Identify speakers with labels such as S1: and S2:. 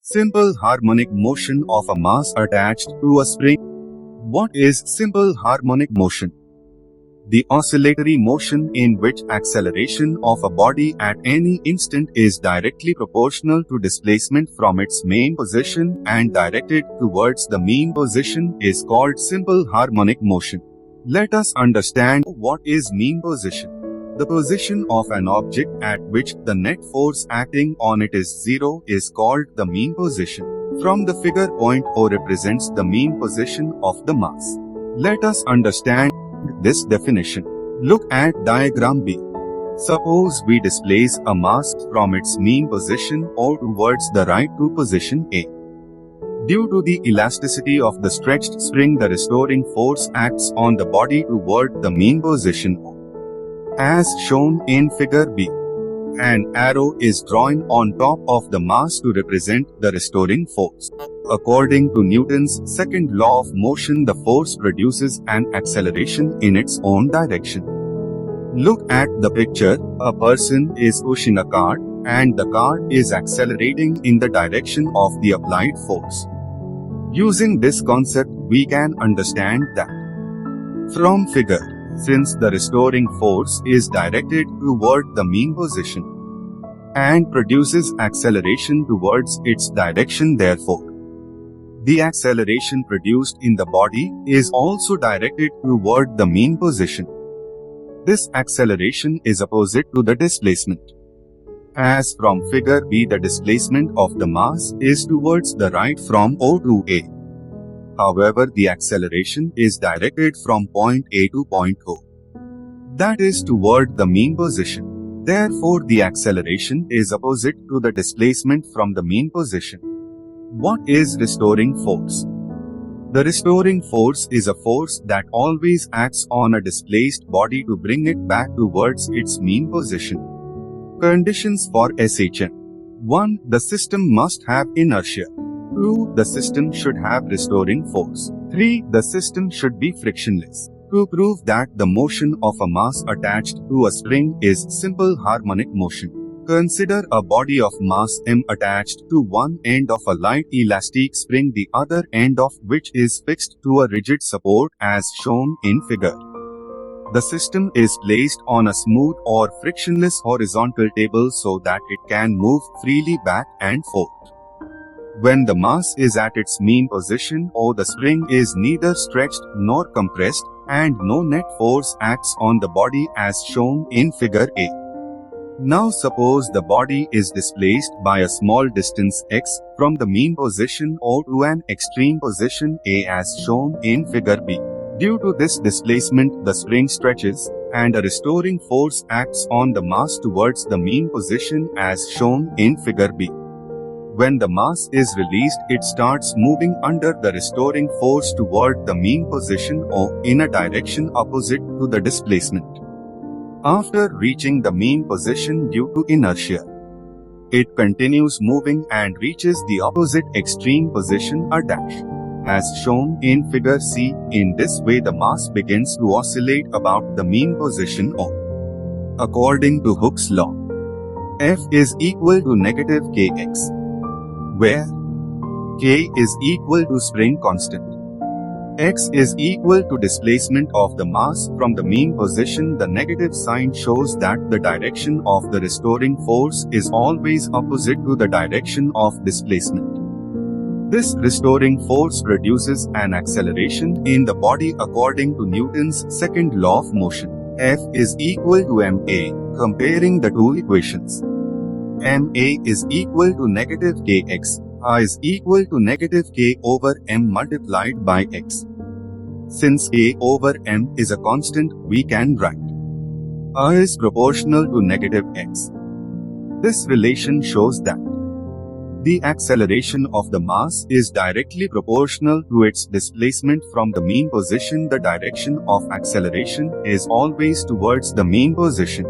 S1: Simple harmonic motion of a mass attached to a spring. What is simple harmonic motion? The oscillatory motion in which acceleration of a body at any instant is directly proportional to displacement from its main position and directed towards the mean position is called simple harmonic motion. Let us understand what is mean position. The position of an object at which the net force acting on it is zero is called the mean position. From the figure, point O represents the mean position of the mass. Let us understand this definition. Look at diagram B. Suppose we displace a mass from its mean position O towards the right to position A. Due to the elasticity of the stretched spring, the restoring force acts on the body toward the mean position O. As shown in figure B, an arrow is drawn on top of the mass to represent the restoring force. According to Newton's second law of motion, the force produces an acceleration in its own direction. Look at the picture. A person is pushing a cart and the cart is accelerating in the direction of the applied force. Using this concept, we can understand that from figure, since the restoring force is directed toward the mean position and produces acceleration towards its direction, therefore, the acceleration produced in the body is also directed toward the mean position. This acceleration is opposite to the displacement. As from figure B, the displacement of the mass is towards the right from O to A. However, the acceleration is directed from point A to point O. That is toward the mean position. Therefore, the acceleration is opposite to the displacement from the mean position. What is restoring force? The restoring force is a force that always acts on a displaced body to bring it back towards its mean position. Conditions for SHM. 1. The system must have inertia. 2. The system should have restoring force. 3. The system should be frictionless. To prove that the motion of a mass attached to a spring is simple harmonic motion, consider a body of mass m attached to one end of a light elastic spring, the other end of which is fixed to a rigid support as shown in figure. The system is placed on a smooth or frictionless horizontal table so that it can move freely back and forth. When the mass is at its mean position or the spring is neither stretched nor compressed and no net force acts on the body as shown in figure A. Now suppose the body is displaced by a small distance x from the mean position O to an extreme position A as shown in figure B. Due to this displacement, the spring stretches and a restoring force acts on the mass towards the mean position as shown in figure B. When the mass is released, it starts moving under the restoring force toward the mean position O in a direction opposite to the displacement. After reaching the mean position due to inertia, it continues moving and reaches the opposite extreme position A dash. As shown in figure C, in this way the mass begins to oscillate about the mean position O. According to Hooke's law, F is equal to negative kx, where k is equal to spring constant, x is equal to displacement of the mass from the mean position. The negative sign shows that the direction of the restoring force is always opposite to the direction of displacement. This restoring force produces an acceleration in the body according to Newton's second law of motion. F is equal to ma. Comparing the two equations, ma is equal to negative kx, a is equal to negative k over m multiplied by x. Since k over m is a constant, we can write a is proportional to negative x. This relation shows that the acceleration of the mass is directly proportional to its displacement from the mean position. The direction of acceleration is always towards the mean position.